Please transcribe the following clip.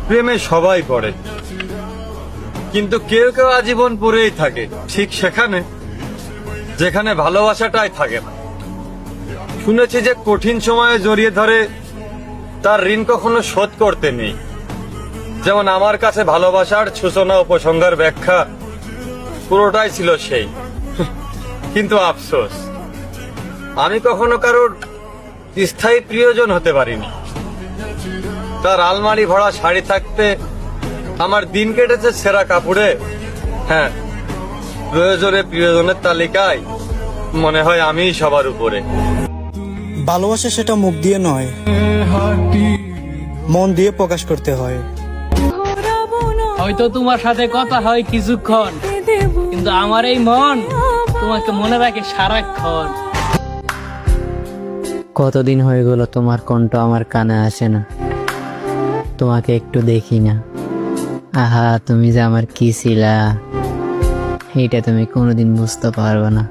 প্রেমে সবাই পড়ে, কিন্তু কেউ কেউ আজীবন পড়েই থাকে ঠিক সেখানে যেখানে ভালোবাসাটাই থাকে না। শুনেছি যে কঠিন সময়ে জড়িয়ে ধরে তার ঋণ কখনো শোধ করতে নেই। যেমন আমার কাছে ভালোবাসার সূচনা উপসংহার ব্যাখ্যা পুরোটাই ছিল সেই। কিন্তু আফসোস, আমি কখনো কারোর স্থায়ী প্রিয়জন হতে পারিনি। তার আলমারি ভরা শাড়ি থাকতে আমার দিন কেটেছে ছেঁড়া কাপড়ে। হ্যাঁ, প্রয়োজনে প্রিয়জনের তালিকায় মনে হয় আমিই সবার উপরে। ভালোবাসা সেটা মুখ দিয়ে নয়, মন দিয়ে প্রকাশ করতে হয়। হয়তো তোমার সাথে কথা হয় কিছুক্ষণ, কিন্তু আমার এই মন তোমাকে মনে রাখে সারাক্ষণ। কতদিন হয়ে গেল তোমার কণ্ঠ আমার কানে আসে না, তোমাকে একটু দেখি না। আহা, তুমি যে আমার কি ছিলা, এটা তুমি কোনোদিন বুঝতে পারবে না।